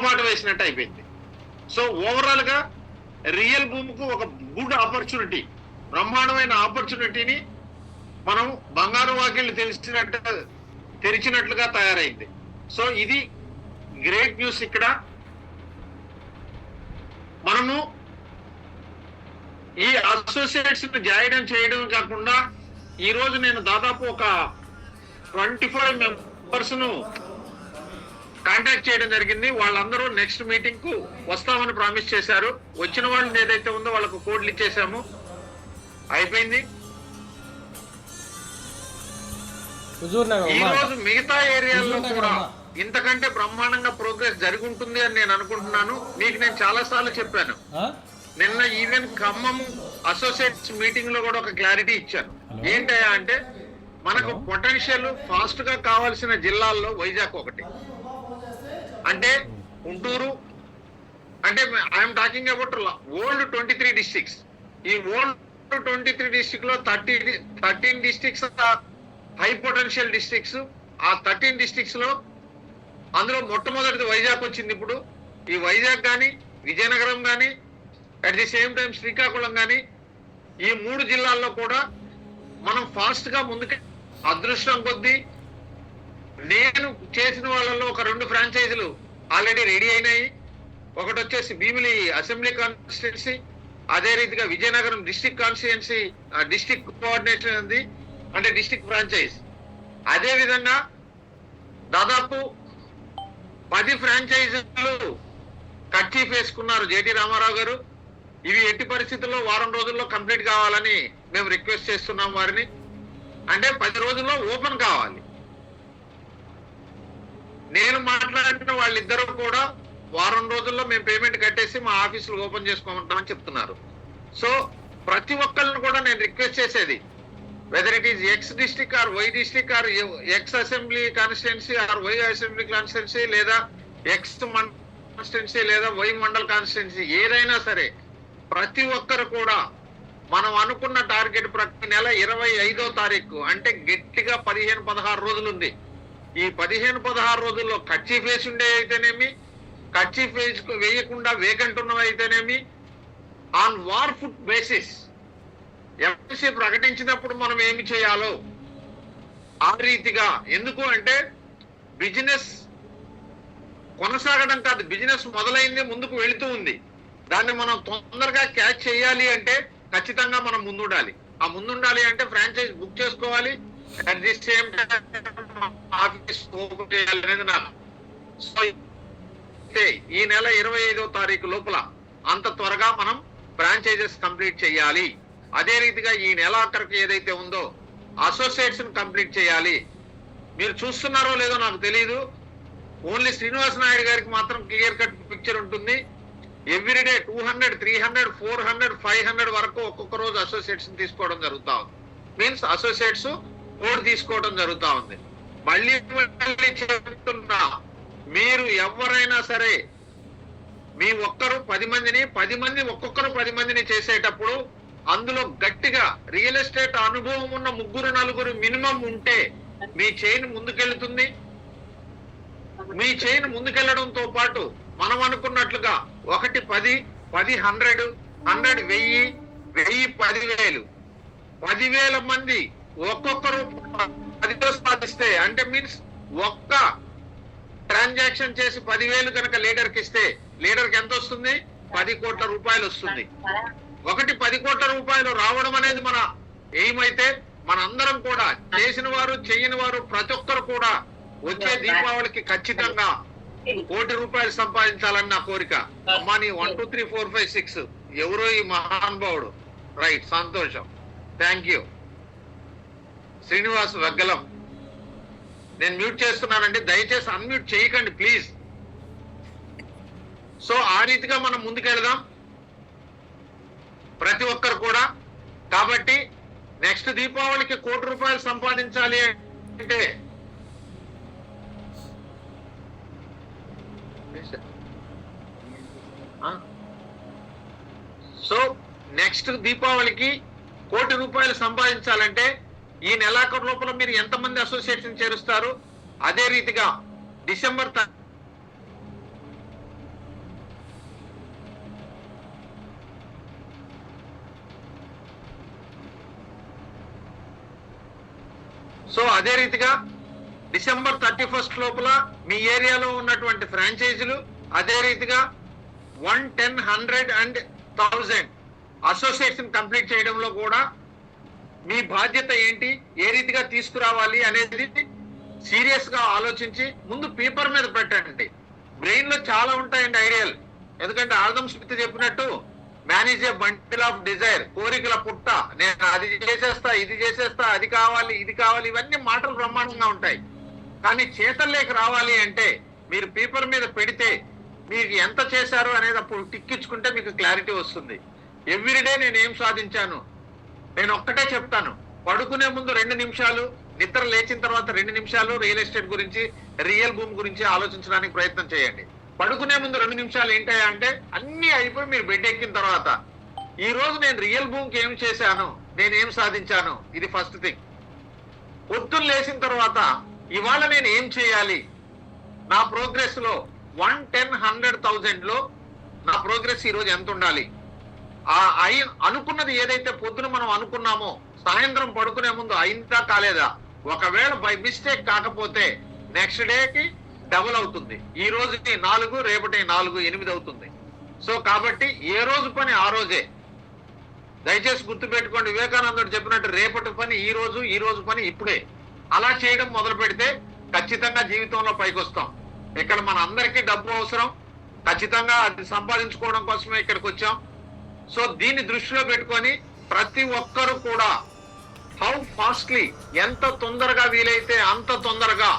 బాట వేసినట్టు అయిపోయింది. సో ఓవరాల్ గా రియల్ భూమికి ఒక గుడ్ ఆపర్చునిటీ, బ్రహ్మాండమైన ఆపర్చునిటీని మనం బంగారు వాకిళ్ళు తెరిచినట్లుగా తయారైంది. సో ఇది గ్రేట్ న్యూస్. ఇక్కడ మనము ఈ అసోసియేట్స్ చేయడం కాకుండా ఈ రోజు నేను దాదాపు ఒక 25 మెంబర్స్ ను కాంటాక్ట్ చేయడం జరిగింది. వాళ్ళందరూ నెక్స్ట్ మీటింగ్ కు వస్తామని ప్రామిస్ చేశారు. వచ్చిన వాళ్ళు ఏదైతే ఉందో వాళ్ళకు కోడ్లు ఇచ్చేసాము, అయిపోయింది. ఈ రోజు మిగతా ఏరియాల్లో కూడా ఇంతకంటే బ్రహ్మాండంగా ప్రోగ్రెస్ జరిగి ఉంటుంది అని నేను అనుకుంటున్నాను. మీకు నేను చాలా సార్లు చెప్పాను. నిన్న ఈవెన్ ఖమ్మం అసోసియేట్స్ మీటింగ్ లో కూడా ఒక క్లారిటీ ఇచ్చాను. ఏంటయ్యా అంటే మనకు పొటెన్షియల్ ఫాస్ట్ గా కావాల్సిన జిల్లాల్లో వైజాగ్ ఒకటి, అంటే గుంటూరు, అంటే I'm talking about old 23 districts. ఈ ఓల్డ్ 23 డిస్ట్రిక్ట్ లో 13 డిస్ట్రిక్ట్స్ హై పొటెన్షియల్ డిస్ట్రిక్ట్స్. ఆ 13 డిస్ట్రిక్ట్స్ లో అందులో మొట్టమొదటిది వైజాగ్ వచ్చింది. ఇప్పుడు ఈ వైజాగ్ కానీ, విజయనగరం కానీ, at the same time Srikakulam కానీ, ఈ 3 జిల్లాల్లో కూడా మనం ఫాస్ట్ గా ముందుకు, అదృష్టం కొద్దీ నేను చేసిన వాళ్ళలో ఒక 2 ఫ్రాంచైజీలు ఆల్రెడీ రెడీ అయినాయి. ఒకటి వచ్చేసి భీమిలి అసెంబ్లీ కాన్స్టిట్యున్సీ, అదే రీతిగా Vizianagaram district constituency district coordination ఉంది, అంటే డిస్ట్రిక్ట్ ఫ్రాంచైజ్. అదే విధంగా దాదాపు 10 ఫ్రాంచైజీలు కట్ వేసుకున్నారు జేటీ రామారావు గారు. ఇవి ఎట్టి పరిస్థితుల్లో వారం రోజుల్లో కంప్లీట్ కావాలని మేము రిక్వెస్ట్ చేస్తున్నాం వారిని. అంటే 10 రోజుల్లో ఓపెన్ కావాలి. నేను మాట్లాడిన వాళ్ళిద్దరూ కూడా వారం రోజుల్లో మేము పేమెంట్ కట్టేసి మా ఆఫీసులు ఓపెన్ చేసుకోమంటామని చెప్తున్నారు. సో ప్రతి ఒక్కరిని కూడా నేను రిక్వెస్ట్ చేసేది, whether it is X district or Y district or X assembly constituency or Y assembly constituency లేదా ఎక్స్ కాన్స్టిట్యున్సీ లేదా వై మండల్ కాన్స్టిట్యున్సీ, ఏదైనా సరే ప్రతి ఒక్కరు కూడా మనం అనుకున్న టార్గెట్ ప్రతి నెల 25వ తారీఖు, అంటే గట్టిగా 15-16 రోజులు ఉంది. ఈ 15-16 రోజుల్లో కచ్చి ఫేస్ ఉండే అయితేనేమి, కచ్చి ఫేస్ వేయకుండా వేకెంట్ ఉన్నవి అయితేనేమి, on war foot basis FSC ప్రకటించినప్పుడు మనం ఏమి చేయాలో ఆ రీతిగా. ఎందుకు అంటే బిజినెస్ కొనసాగడం కాదు, బిజినెస్ మొదలైంది, ముందుకు వెళుతూ ఉంది. దాన్ని మనం తొందరగా క్యాచ్ చేయాలి అంటే ఖచ్చితంగా మనం ముందుండాలి. ఆ ముందుండాలి అంటే ఫ్రాంచైజ్ బుక్ చేసుకోవాలి, at the same time office open చేయాలి అనేది నాకు. సో ఈ నెల 25వ తారీఖు లోపల అంత త్వరగా మనం ఫ్రాంచైజెస్ కంప్లీట్ చేయాలి. అదే రీతిగా ఈ నెల ఆఖరికి ఏదైతే ఉందో అసోసియేట్స్ కంప్లీట్ చేయాలి. మీరు చూస్తున్నారో లేదో నాకు తెలియదు, ఓన్లీ శ్రీనివాస నాయుడు గారికి మాత్రం క్లియర్ కట్ పిక్చర్ ఉంటుంది. ఎవ్రీడే 200, 300, 400, 500 వరకు ఒక్కొక్క రోజు అసోసియేట్స్ తీసుకోవడం జరుగుతా ఉంది. మీన్స్ అసోసియేట్స్ కోడ్ తీసుకోవడం జరుగుతా ఉంది. మళ్ళీ చెప్తున్నా, మీరు ఎవరైనా సరే మీ ఒక్కరు 10 మందిని, 10 మంది ఒక్కొక్కరు 10 మందిని చేసేటప్పుడు అందులో గట్టిగా రియల్ ఎస్టేట్ అనుభవం ఉన్న 3-4 మినిమం ఉంటే మీ చైన్ ముందుకెళ్తుంది. మీ చైన్ ముందుకెళ్లడంతో పాటు మనం అనుకున్నట్లుగా 1 10, 10 100, 100 1000, 1000 10,000, 10,000 మంది ఒక్కొక్కరు 10తో సాధిస్తే, అంటే మీన్స్ ఒక్క ట్రాన్సాక్షన్ చేసి 10,000 కనుక లీడర్కి ఇస్తే లీడర్కి ఎంత వస్తుంది? 10 కోట్ల రూపాయలు వస్తుంది. 10 కోట్ల రూపాయలు రావడం అనేది మన ఎయిమ్ అయితే, మనందరం కూడా చేసిన వారు చేయని వారు ప్రతి ఒక్కరు కూడా వచ్చే దీపావళికి ఖచ్చితంగా 1 కోటి రూపాయలు సంపాదించాలని నా కోరిక. అమ్మాని 1 2 3 4 5 6 ఎవరో ఈ మహానుభావుడు. రైట్, సంతోషం, థ్యాంక్ యూ. శ్రీనివాస్ వెగ్గలం. నేను మ్యూట్ చేస్తున్నానండి, దయచేసి అన్మ్యూట్ చేయకండి ప్లీజ్. సో ఆ రీతిగా మనం ముందుకెళ్దాం ప్రతి ఒక్కరు కూడా. కాబట్టి నెక్స్ట్ దీపావళికి 1 కోటి రూపాయలు సంపాదించాలి అంటే సో నెక్స్ట్ దీపావళికి 1 కోటి రూపాయలు సంపాదించాలంటే ఈ నెలాఖరు లోపల మీరు ఎంతమంది అసోసియేషన్ చేరుస్తారు? అదే రీతిగా డిసెంబర్ సో అదే రీతిగా డిసెంబర్ 31 లోపల మీ ఏరియాలో ఉన్నటువంటి ఫ్రాంచైజీలు అదే రీతిగా 1, 10, 100 and 1000 అసోసియేషన్ కంప్లీట్ చేయడంలో కూడా మీ బాధ్యత ఏంటి, ఏ రీతిగా తీసుకురావాలి అనేది సీరియస్ గా ఆలోచించి ముందు పేపర్ మీద పెట్టండి. బ్రెయిన్ లో చాలా ఉంటాయండి ఐడియాలు. ఎందుకంటే ఆల్దమ్ స్మిత్ చెప్పినట్టు మేనేజ్ ఏ బంటిల్ ఆఫ్ డిజైర్, కోరికల పుట్ట. నేను అది చేసేస్తా, ఇది చేసేస్తా, అది కావాలి, ఇది కావాలి, ఇవన్నీ మాటలు బ్రహ్మాండంగా ఉంటాయి. కానీ చేతల్లోకి రావాలి అంటే మీరు పేపర్ మీద పెడితే మీకు ఎంత చేశారు అనేది అప్పుడు టిక్కించుకుంటే మీకు క్లారిటీ వస్తుంది. ఎవ్రీడే నేను ఏం సాధించాను, నేను ఒక్కటే చెప్తాను, పడుకునే ముందు 2 నిమిషాలు, నిద్ర లేచిన తర్వాత 2 నిమిషాలు రియల్ ఎస్టేట్ గురించి, రియల్ భూమి గురించి ఆలోచించడానికి ప్రయత్నం చేయండి. పడుకునే ముందు 2 నిమిషాలు ఏంటయ్యా అంటే అన్ని అయిపోయి మీరు బెడ్ ఎక్కిన తర్వాత ఈ రోజు నేను రియల్ భూమికి ఏం చేశాను, నేను ఏం సాధించాను, ఇది ఫస్ట్ థింగ్. పొద్దున్న లేచిన తర్వాత ఇవాళ నేను ఏం చేయాలి, నా ప్రోగ్రెస్ లో 1, 10, 100, 1000 లో నా ప్రోగ్రెస్ ఈ రోజు ఎంత ఉండాలి. అనుకున్నది ఏదైతే పొద్దున మనం అనుకున్నామో సాయంత్రం పడుకునే ముందు అయిందా కాలేదా, ఒకవేళ బై మిస్టేక్ కాకపోతే నెక్స్ట్ డేకి డబుల్ అవుతుంది. ఈ రోజుకి 4, రేపటి 4, 8 అవుతుంది. సో కాబట్టి ఏ రోజు పని ఆ రోజే. దయచేసి గుర్తు పెట్టుకోండి, వివేకానందుడు చెప్పినట్టు రేపటి పని ఈ రోజు, ఈ రోజు పని ఇప్పుడే. అలా చేయడం మొదలు పెడితే ఖచ్చితంగా జీవితంలో పైకి వస్తాం. ఇక్కడ మన అందరికీ డబ్బు అవసరం, ఖచ్చితంగా అది సంపాదించుకోవడం కోసమే ఇక్కడికి వచ్చాం. సో దీన్ని దృష్టిలో పెట్టుకొని ప్రతి ఒక్కరు కూడా హౌ ఫాస్ట్లీ, ఎంత తొందరగా వీలైతే అంత తొందరగా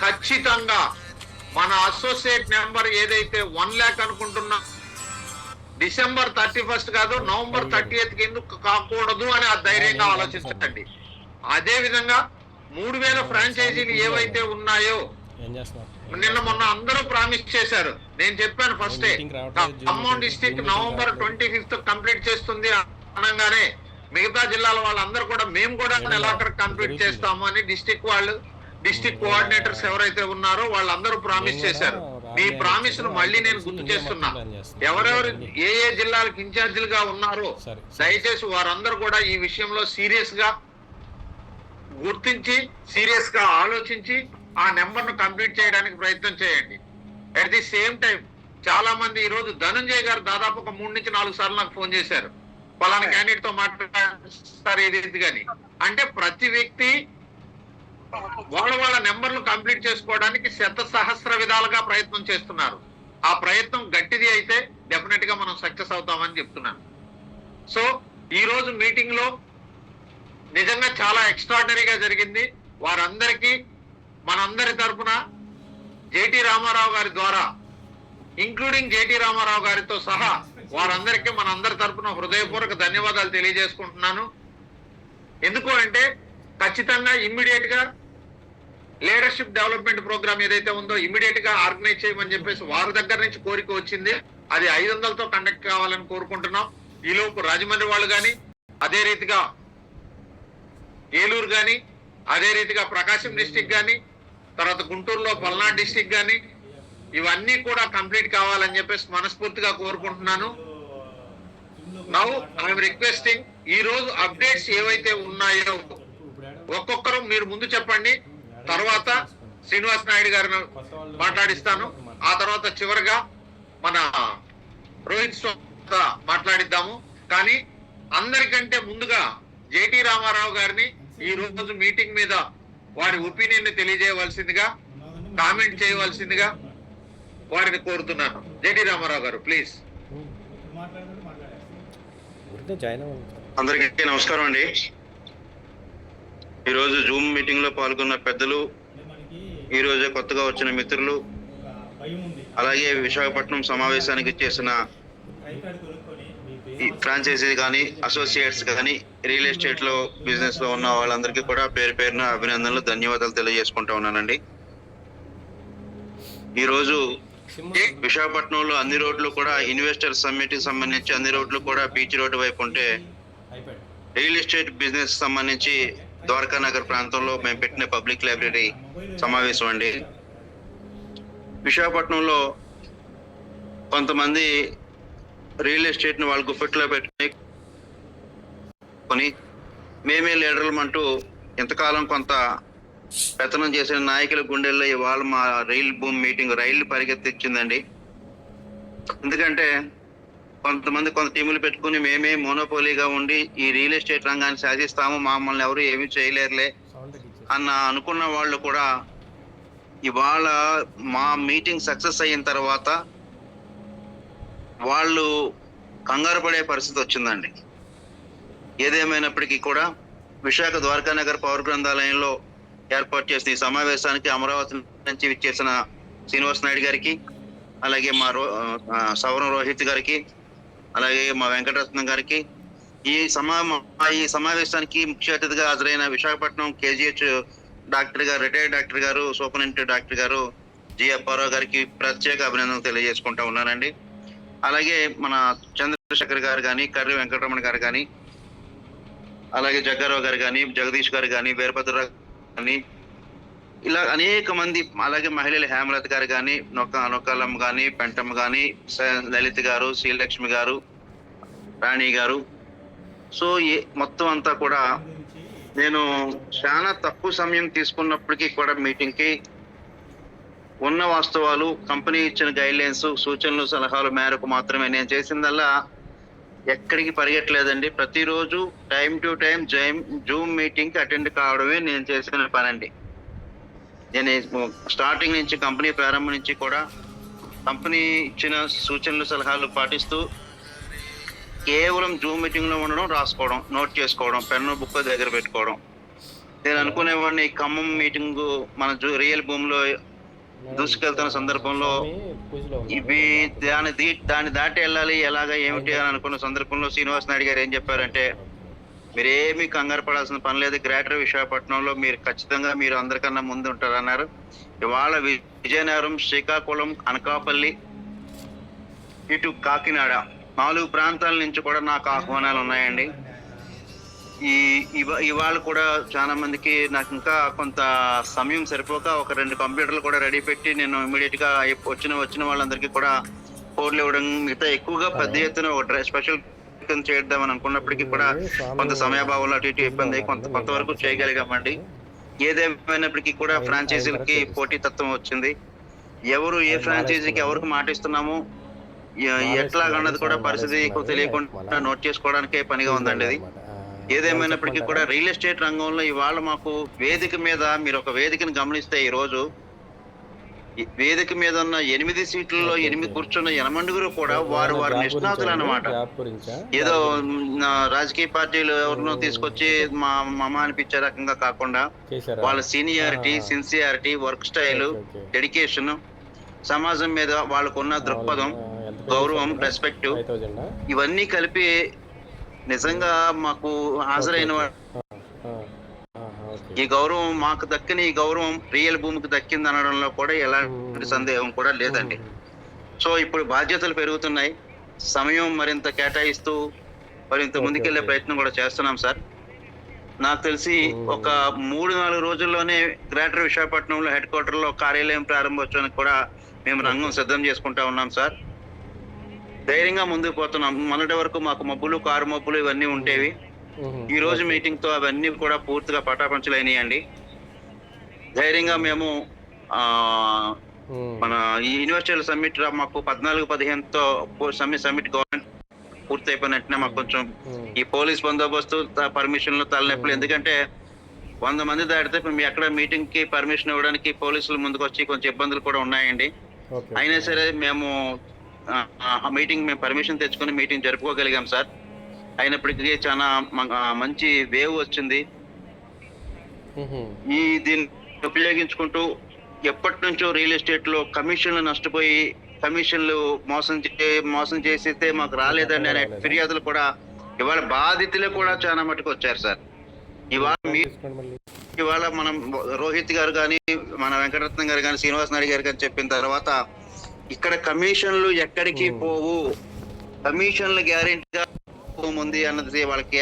ఖచ్చితంగా మన అసోసియేట్ నెంబర్ ఏదైతే 1 lakh అనుకుంటున్నా డిసెంబర్ 31 కాదు, నవంబర్ 30th ఎందుకు కాకూడదు అని ఆ ధైర్యంగా ఆలోచించండి. అదే విధంగా 3000 ఫ్రాంచైజీలు ఏవైతే ఉన్నాయో నిన్న మొన్న అందరూ ప్రామిస్ చేశారు. నేను చెప్పాను ఫస్టే, Khammam district November 25th complete చేస్తుంది అనగానే మిగతా జిల్లాల వాళ్ళందరూ కూడా మేము కూడా నెలాఖరు కంప్లీట్ చేస్తాము అని డిస్టిక్ వాళ్ళు, డిస్టిక్ కోఆర్డినేటర్స్ ఎవరైతే ఉన్నారో వాళ్ళందరూ ప్రామిస్ చేశారు. మీ ప్రామిస్ ను మళ్ళీ నేను గుర్తు చేస్తున్నా. ఎవరెవరు ఏ ఏ జిల్లాలకు ఇన్ఛార్జీలుగా ఉన్నారో దయచేసి వారందరూ కూడా ఈ విషయంలో సీరియస్ గా గుర్తించి, సీరియస్ గా ఆలోచించి ఆ నెంబర్ ను కంప్లీట్ చేయడానికి ప్రయత్నం చేయండి. అట్ ది సేమ్ టైం చాలా మంది ఈ రోజు ధనంజయ్ గారు దాదాపు ఒక 3 నుంచి 4 సార్లు నాకు ఫోన్ చేశారు, పలానా క్యాండిడేట్ తో మాట్లాడారు ఏది కానీ. అంటే ప్రతి వ్యక్తి వాళ్ళ నెంబర్లు కంప్లీట్ చేసుకోవడానికి సహస్ర విధాలుగా ప్రయత్నం చేస్తున్నారు. ఆ ప్రయత్నం గట్టిది అయితే డెఫినెట్ గా మనం సక్సెస్ అవుతామని చెప్తున్నాను. సో ఈ రోజు మీటింగ్ లో నిజంగా చాలా ఎక్స్ట్రాడినరీగా జరిగింది. వారందరికీ మనందరి తరఫున జేటీ రామారావు గారి ద్వారా, ఇంక్లూడింగ్ జేటీ రామారావు గారితో సహా వారందరికీ మనందరి తరఫున హృదయపూర్వక ధన్యవాదాలు తెలియజేసుకుంటున్నాను. ఎందుకు అంటే ఖచ్చితంగా ఇమ్మీడియట్ గా లీడర్షిప్ డెవలప్మెంట్ ప్రోగ్రామ్ ఏదైతే ఉందో ఇమ్మీడియట్ గా ఆర్గనైజ్ చేయమని చెప్పేసి వారి దగ్గర నుంచి కోరిక వచ్చింది. అది 500తో కండక్ట్ కావాలని కోరుకుంటున్నాం. ఈలోపు రాజమండ్రి వాళ్ళు కానీ, అదే రీతిగా ఏలూరు కానీ, అదే రీతిగా ప్రకాశం డిస్టిక్ కానీ, తర్వాత గుంటూరులో పల్నాడు డిస్టిక్ కానీ, ఇవన్నీ కూడా కంప్లీట్ కావాలని చెప్పేసి మనస్ఫూర్తిగా కోరుకుంటున్నాను. నౌ ఐఎమ్ రిక్వెస్టింగ్, ఈ రోజు అప్డేట్స్ ఏవైతే ఉన్నాయో ఒక్కొక్కరు మీరు ముందు చెప్పండి. తర్వాత శ్రీనివాస్ నాయుడు గారిని మాట్లాడిస్తాను. ఆ తర్వాత చివరిగా మన రోహిత్ మాట్లాడిద్దాము. కానీ అందరికంటే ముందుగా జేటీ రామారావు గారిని ఈ రోజు మీటింగ్ మీద వారి ఒపీనియన్ ని తెలియజేయవలసిందిగా, కామెంట్ చేయవలసిందిగా వారిని కోరుతున్నాను. జేటీ రామారావు గారు ప్లీజ్. అందరికీ నమస్కారం అండి. ఈరోజు జూమ్ మీటింగ్ లో పాల్గొన్న పెద్దలు, ఈరోజు కొత్తగా వచ్చిన మిత్రులు, అలాగే విశాఖపట్నం సమావేశానికి చేసిన ఫ్రాంచైజీ కానీ, అసోసియేట్స్ కానీ, రియల్ ఎస్టేట్ లో బిజినెస్ లో ఉన్న వాళ్ళందరికీ కూడా పేరు పేరున అభినందనలు, ధన్యవాదాలు తెలియజేసుకుంటా ఉన్నానండి. ఈరోజు విశాఖపట్నంలో అన్ని రోడ్లు కూడా ఇన్వెస్టర్ సమ్మిట్ కి సంబంధించి అన్ని రోడ్లు కూడా బీచ్ రోడ్డు వైపు ఉంటే, రియల్ ఎస్టేట్ బిజినెస్ సంబంధించి ద్వారకా నగర్ ప్రాంతంలో మేము పెట్టిన పబ్లిక్ లైబ్రరీ సమావేశం అండి. విశాఖపట్నంలో కొంతమంది రియల్ ఎస్టేట్ ని వాళ్ళ గుప్పెట్లో పెట్టుకొని మేమే లీడర్లు అంటూ ఇంతకాలం కొంత పెత్తనం చేసిన నాయకుల గుండెల్లో ఇవాళ మా రైలు పరిగెత్తించిందండి. ఎందుకంటే కొంత టీములు పెట్టుకుని మేమే మోనోపోలీగా ఉండి ఈ రియల్ ఎస్టేట్ రంగాన్ని సాధిస్తాము, మమ్మల్ని ఎవరు ఏమీ చేయలేరులే అనుకున్న వాళ్ళు కూడా ఇవాళ మా మీటింగ్ సక్సెస్ అయిన తర్వాత వాళ్ళు కంగారు పడే పరిస్థితి వచ్చిందండి. ఏదేమైనప్పటికీ కూడా విశాఖ ద్వారకానగర్ పౌర గ్రంథాలయంలో ఏర్పాటు చేసిన ఈ సమావేశానికి అమరావతి నుంచి విచ్చేసిన శ్రీనివాస్ నాయుడు గారికి, అలాగే మా సవరం రోహిత్ గారికి, అలాగే మా వెంకటరత్నం గారికి, ఈ సమావేశానికి ముఖ్య అతిథిగా హాజరైన విశాఖపట్నం కేజీహెచ్ డాక్టర్ గారు, రిటైర్డ్ డాక్టర్ గారు, సూపరింటెండెంట్ డాక్టర్ గారు జి అప్పారావు గారికి ప్రత్యేక అభినందనలు తెలియజేసుకుంటా ఉన్నానండి. అలాగే మన చంద్రశేఖర్ గారు కానీ, కర్రి వెంకటరమణ గారు కానీ, అలాగే జగ్గారావు గారు కానీ, జగదీష్ గారు కానీ, వీరభద్రరావు కానీ, ఇలా అనేక మంది, అలాగే మహిళలు హేమలత గారు కానీ, నొక్కలమ్మ కానీ, పెంటమ్మ కానీ, లలిత గారు, శ్రీలక్ష్మి గారు, రాణి గారు. సో మొత్తం అంతా కూడా నేను చాలా తక్కువ సమయం తీసుకున్నప్పటికీ కూడా మీటింగ్కి ఉన్న వాస్తవాలు, కంపెనీ ఇచ్చిన గైడ్లైన్స్, సూచనలు, సలహాలు మేరకు మాత్రమే నేను చేసిందల్లా ఎక్కడికి పరిగెట్టలేదండి. ప్రతిరోజు టైం టు టైం జూమ్ మీటింగ్కి అటెండ్ కావడమే నేను చేసిన పని అండి. నేను స్టార్టింగ్ నుంచి, కంపెనీ ప్రారంభం నుంచి కూడా కంపెనీ ఇచ్చిన సూచనలు, సలహాలు పాటిస్తూ కేవలం జూమ్ మీటింగ్లో ఉండడం, రాసుకోవడం, నోట్ చేసుకోవడం, పెన్ను బుక్ దగ్గర పెట్టుకోవడం. నేను అనుకునేవాడిని ఖమ్మం మీటింగు మన రియల్ భూమిలో దూసుకెళ్తున్న సందర్భంలో ఇవి దాన్ని దాటి వెళ్ళాలి, ఎలాగా ఏమిటి అని అనుకున్న సందర్భంలో శ్రీనివాస్ నాయుడు గారు ఏం చెప్పారంటే, మీరేమీ కంగారు పడాల్సిన పని లేదు, గ్రేటర్ విశాఖపట్నంలో మీరు ఖచ్చితంగా మీరు అందరికన్నా ముందు ఉంటారన్నారు. ఇవాళ విజయనగరం, శ్రీకాకుళం, అనకాపల్లి, ఇటు కాకినాడ 4 ప్రాంతాల నుంచి కూడా నాకు ఆహ్వానాలు ఉన్నాయండి. ఇవాళ కూడా చాలా మందికి నాకు ఇంకా కొంత సమయం సరిపోక 1-2 కంప్యూటర్లు కూడా రెడీ పెట్టి నేను ఇమీడియట్ గా వచ్చిన వాళ్ళందరికీ కూడా కోడ్లు ఇవ్వడం, మిగతా ఎక్కువగా పెద్ద ఎత్తున ఒక స్పెషల్ చేద్దామని అనుకున్నప్పటికీ కూడా కొంత సమయాభావంలో అటు ఇటు ఇబ్బంది కొంతవరకు చేయగలిగామండి. ఏదేమైనప్పటికీ కూడా ఫ్రాంచైజీలకి పోటీతత్వం వచ్చింది. ఎవరు ఏ ఫ్రాంచైజీకి ఎవరికి మాటిస్తున్నామో ఎట్లాగన్నది కూడా పరిస్థితి తెలియకుండా నోట్ చేసుకోవడానికే పనిగా ఉందండి అది. ఏదేమైనప్పటికీ కూడా రియల్ ఎస్టేట్ రంగంలో ఇవాళ మాకు వేదిక మీద, మీరు ఒక వేదికను గమనిస్తే ఈ రోజు వేదిక మీద ఉన్న 8 సీట్లలో 8 కూర్చున్న 8 కూడా వారు నిష్ణాతులు అన్నమాట. ఏదో రాజకీయ పార్టీలు ఎవరినో తీసుకొచ్చి మా అనిపించే రకంగా కాకుండా వాళ్ళ seniority, sincerity, work style, dedication, సమాజం మీద వాళ్ళకున్న దృక్పథం, గౌరవం, రెస్పెక్ట్, ఇవన్నీ కలిపి నిజంగా మాకు హాజరైన ఈ గౌరవం, మాకు దక్కిన ఈ గౌరవం రియల్ భూమికి దక్కింది అనడంలో కూడా ఎలాంటి సందేహం కూడా లేదండి. సో ఇప్పుడు బాధ్యతలు పెరుగుతున్నాయి, సమయం మరింత కేటాయిస్తూ మరింత ముందుకెళ్లే ప్రయత్నం కూడా చేస్తున్నాం సార్. నాకు తెలిసి ఒక 3-4 రోజుల్లోనే గ్రేటర్ విశాఖపట్నంలో హెడ్ క్వార్టర్లో కార్యాలయం ప్రారంభోత్సవానికి కూడా మేము రంగం సిద్ధం చేసుకుంటా ఉన్నాం సార్. ధైర్యంగా ముందుకు పోతున్నాం. మొన్నటి వరకు మాకు మబ్బులు, కారు మబ్బులు ఇవన్నీ ఉండేవి. ఈ రోజు మీటింగ్ తో అవన్నీ కూడా పూర్తిగా పటాపంచలైనాయండి. ధైర్యంగా మేము మన ఈ యూనివర్సల్ సమ్మిట్ మాకు 14-15తో సమ్మిట్ గవర్నమెంట్ పూర్తి అయిపోయిన వెంటనే మాకు కొంచెం ఈ పోలీస్ బందోబస్తు, పర్మిషన్లు, తలనొప్పులు, ఎందుకంటే 100 మంది దాటితే మీ అక్కడ మీటింగ్ కి పర్మిషన్ ఇవ్వడానికి పోలీసులు ముందుకు వచ్చి కొంచెం ఇబ్బందులు కూడా ఉన్నాయండి. అయినా సరే మేము మీటింగ్ పర్మిషన్ తెచ్చుకుని మీటింగ్ జరుపుకోగలిగాం సార్. అయినప్పటికీ చాలా మంచి వేవ్ వచ్చింది. దీన్ని ఉపయోగించుకుంటూ ఎప్పటి నుంచో రియల్ ఎస్టేట్ లో కమిషన్లు నష్టపోయి, కమిషన్లు మోసం చేసితే మాకు రాలేదండి అనే ఫిర్యాదులు కూడా ఇవాళ బాధితులు కూడా చాలా మటుకు వచ్చారు సార్. ఇవాళ మనం రోహిత్ గారు కానీ, మన వెంకటరత్నం గారు కానీ, శ్రీనివాస్ నాయుడు గారు కానీ చెప్పిన తర్వాత ఇక్కడ కమిషన్లు ఎక్కడికి పోవు, కమిషన్లు గ్యారెంటీగా ఉంది అన్నది వాళ్ళకి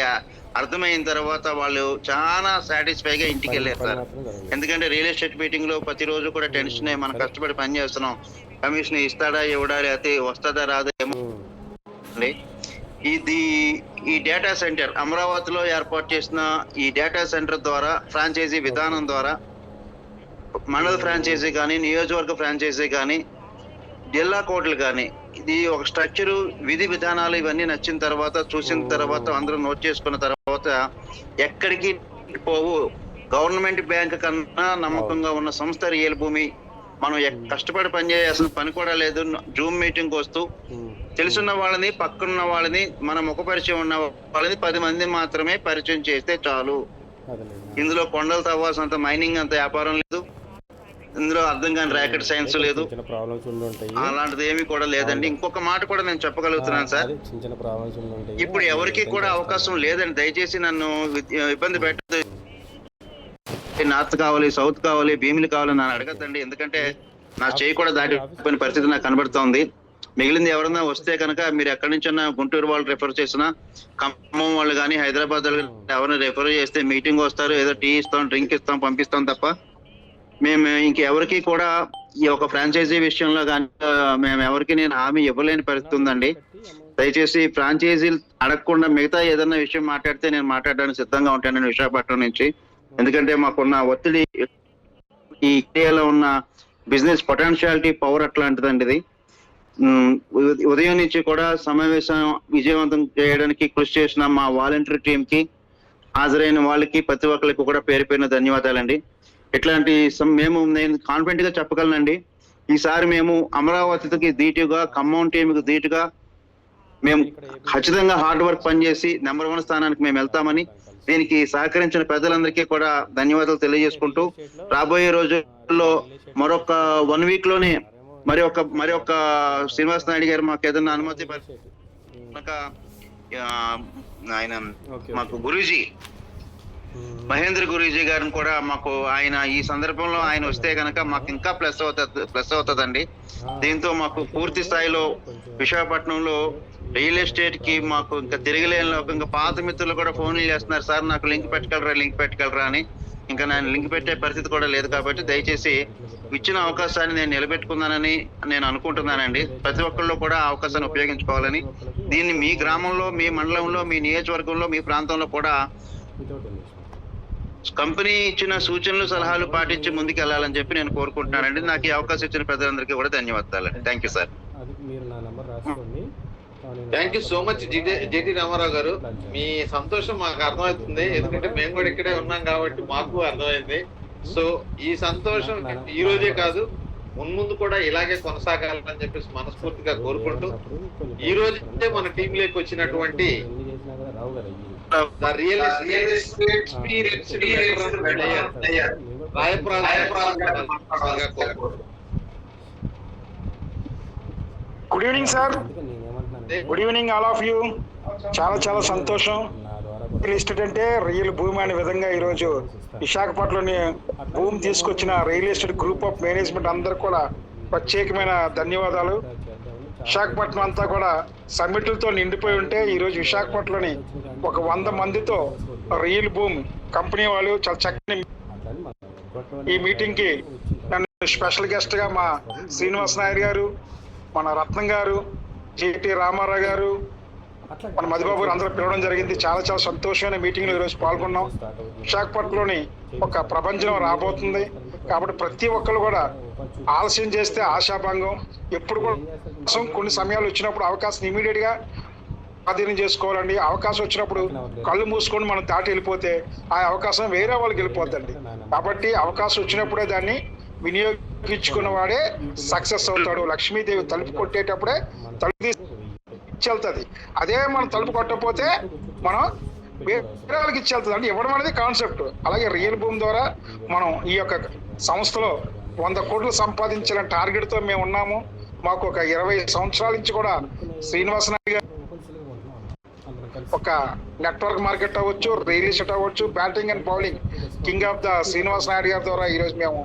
అర్థమైన తర్వాత వాళ్ళు చాలా సాటిస్ఫైగా ఇంటికి వెళ్ళారు సార్. ఎందుకంటే రియల్ ఎస్టేట్ మీటింగ్ లో ప్రతిరోజు కూడా టెన్షన్, మనం కష్టపడి పని చేస్తున్నాం, కమిషన్ ఇస్తాడా ఇవ్వడా, లేకపోతే వస్తుందా రాదా ఏమో. ఇది ఈ డేటా సెంటర్ అమరావతిలో ఏర్పాటు చేసిన ఈ డేటా సెంటర్ ద్వారా ఫ్రాంచైజీ విధానం ద్వారా మండల ఫ్రాంచైజీ కానీ నియోజకవర్గ ఫ్రాంచైజీ కానీ జిల్లా కోర్టులు కానీ ఇది ఒక స్ట్రక్చరు విధి విధానాలు ఇవన్నీ నచ్చిన తర్వాత చూసిన తర్వాత అందరూ నోట్ చేసుకున్న తర్వాత ఎక్కడికి పోవు. గవర్నమెంట్ బ్యాంక్ కన్నా నమ్మకంగా ఉన్న సంస్థ రియల్ భూమి. మనం కష్టపడి పనిచేయాల్సిన పని కూడా లేదు. జూమ్ మీటింగ్ వస్తూ తెలుసున్న వాళ్ళని పక్కనున్న వాళ్ళని మన ముఖ పరిచయం ఉన్న వాళ్ళని 10 మంది మాత్రమే పరిచయం చేస్తే చాలు. ఇందులో కొండలు తవ్వాల్సినంత మైనింగ్ అంత వ్యాపారం లేదు. ఇందులో అర్థం కాని ర్యాకెట్ సైన్స్ లేదు. అలాంటిది ఏమీ కూడా లేదండి. ఇంకొక మాట కూడా నేను చెప్పగలుగుతున్నాను సార్, ఇప్పుడు ఎవరికి కూడా అవకాశం లేదండి. దయచేసి నన్ను ఇబ్బంది పెట్టదు. నార్త్ కావాలి, సౌత్ కావాలి, భీములు కావాలి నన్ను అడగద్దండి. ఎందుకంటే నా చేయి కూడా దాటిపోయిన పరిస్థితి నాకు కనబడుతోంది. మిగిలింది ఎవరన్నా వస్తే కనుక మీరు ఎక్కడి నుంచి గుంటూరు వాళ్ళు రెఫర్ చేసినా, ఖమ్మం వాళ్ళు కానీ హైదరాబాద్ వాళ్ళు ఎవరిని రెఫర్ చేస్తే మీటింగ్ వస్తారు, ఏదో టీ ఇస్తాం, డ్రింక్ ఇస్తాం, పంపిస్తాం తప్ప మేము ఇంకెవరికి కూడా ఈ ఒక ఫ్రాంచైజీ విషయంలో కానీ మేము ఎవరికి నేను హామీ ఇవ్వలేని పరిస్థితి ఉందండి. దయచేసి ఫ్రాంచైజీలు అడగకుండా మిగతా ఏదన్నా విషయం మాట్లాడితే నేను మాట్లాడడానికి సిద్ధంగా ఉంటాను విశాఖపట్నం నుంచి. ఎందుకంటే మాకున్న ఒత్తిడి, ఈ ఇండియాలో ఉన్న బిజినెస్ పొటెన్షియాలిటీ పవర్ అట్లాంటిదండి. ఇది ఉదయం నుంచి కూడా సమావేశం విజయవంతం చేయడానికి కృషి చేసిన మా వాలంటీర్ టీం కి, హాజరైన వాళ్ళకి ప్రతి ఒక్కరికి కూడా పేరు పేరున ధన్యవాదాలండి. ఇట్లాంటి నేను కాన్ఫిడెంట్ గా చెప్పగలనండి, ఈసారి మేము అమరావతికి ధీటుగా, ఖమ్మం టీంకి ధీటుగా మేము ఖచ్చితంగా హార్డ్ వర్క్ పనిచేసి నెంబర్ 1 స్థానానికి మేము వెళ్తామని, దీనికి సహకరించిన పెద్దలందరికీ కూడా ధన్యవాదాలు తెలియజేసుకుంటూ, రాబోయే రోజుల్లో మరొక 1 వీక్ లోనే మరి ఒక శ్రీనివాస్ నాయుడు గారు మాకు ఏదైనా అనుమతి ఆయన మాకు గురూజీ మహేంద్ర గురూజీ గారిని కూడా మాకు ఆయన ఈ సందర్భంలో ఆయన వస్తే కనుక మాకు ఇంకా ప్లస్ అవుతుందండి. దీంతో మాకు పూర్తి స్థాయిలో విశాఖపట్నంలో రియల్ ఎస్టేట్ కి మాకు ఇంకా తిరగలేని ఇంకా పాత మిత్రులు కూడా ఫోన్లు చేస్తున్నారు, సార్ నాకు లింక్ పెట్టగలరా అని. ఇంకా నేను లింక్ పెట్టే పరిస్థితి కూడా లేదు. కాబట్టి దయచేసి ఇచ్చిన అవకాశాన్ని నేను నిలబెట్టుకున్నానని నేను అనుకుంటున్నానండి. ప్రతి ఒక్కళ్ళు కూడా అవకాశాన్ని ఉపయోగించుకోవాలని, దీన్ని మీ గ్రామంలో, మీ మండలంలో, మీ నియోజకవర్గంలో, మీ ప్రాంతంలో కూడా కంపెనీ ఇచ్చిన సూచనలు, సలహాలు పాటించి ముందుకు వెళ్ళాలని చెప్పి నేను కోరుకుంటున్నానండి. నాకు ఈ అవకాశం ఇచ్చిన ప్రజలందరికీ కూడా ధన్యవాదాలండి. Thank you sir. Thank you so much JT Ramarao garu. మీ సంతోషం మాకు అర్థమవుతుంది, ఎందుకంటే మేము కూడా ఇక్కడే ఉన్నాం కాబట్టి మాకు అర్థమైంది. సో ఈ సంతోషం ఈ రోజే కాదు, మున్ముందు కూడా ఇలాగే కొనసాగాలని చెప్పేసి మనస్ఫూర్తిగా కోరుకుంటూ, ఈ రోజే మన టీంలోకి వచ్చినటువంటి real estate good evening sir. Good evening all of you. చాలా సంతోషం. రియల్ ఎస్టేట్ అంటే రియల్ భూమి అనే విధంగా ఈరోజు విశాఖపట్నంలోని భూమి తీసుకొచ్చిన real estate group of management అందరూ కూడా ప్రత్యేకమైన ధన్యవాదాలు. విశాఖపట్నం అంతా కూడా సమ్మిట్లతో నిండిపోయి ఉంటే ఈరోజు విశాఖపట్నంలోని ఒక 100 మందితో రియల్ భూమి కంపెనీ వాళ్ళు చాలా చక్కని ఈ మీటింగ్ కి నన్ను స్పెషల్ గెస్ట్ గా మా శ్రీనివాస్ నాయుడు గారు, మన రత్నం గారు, జేటీ రామారావు గారు, మన మధుబాబు గారు అందరూ పిలవడం జరిగింది. చాలా సంతోషమైన మీటింగ్ లో ఈరోజు పాల్గొన్నాం. విశాఖపట్నంలోని ఒక ప్రపంచం రాబోతుంది కాబట్టి ప్రతి ఒక్కరు కూడా ఆలస్యం చేస్తే ఆశాభంగం. ఎప్పుడు కూడా కొన్ని సమయాలు వచ్చినప్పుడు అవకాశం ఇమీడియట్ గా స్వాధీనం చేసుకోవాలండి. అవకాశం వచ్చినప్పుడు కళ్ళు మూసుకొని మనం దాటి వెళ్ళిపోతే ఆ అవకాశం వేరే వాళ్ళకి వెళ్ళిపోద్దండి. కాబట్టి అవకాశం వచ్చినప్పుడే దాన్ని వినియోగించుకున్న వాడే సక్సెస్ అవుతాడు. లక్ష్మీదేవి తలుపు కొట్టేటప్పుడే తలుపు ఇచ్చెళ్తుంది. అదే మనం తలుపు కొట్టకపోతే మనం వేరే వాళ్ళకి ఇచ్చెళ్తుంది. అంటే ఇవ్వడం అనేది కాన్సెప్ట్. అలాగే రియల్ భూమి ద్వారా మనం ఈ యొక్క సంస్థలో 100 కోట్లు సంపాదించాలని టార్గెట్ తో మేము ఉన్నాము. మాకు ఒక 20 సంవత్సరాల నుంచి కూడా శ్రీనివాస నాయుడు గారు ఒక నెట్వర్క్ మార్కెట్ అవ్వచ్చు, రియల్ ఎస్టేట్ అవ్వచ్చు, batting and bowling king of the Srinivasa Naidu గారి ద్వారా ఈరోజు మేము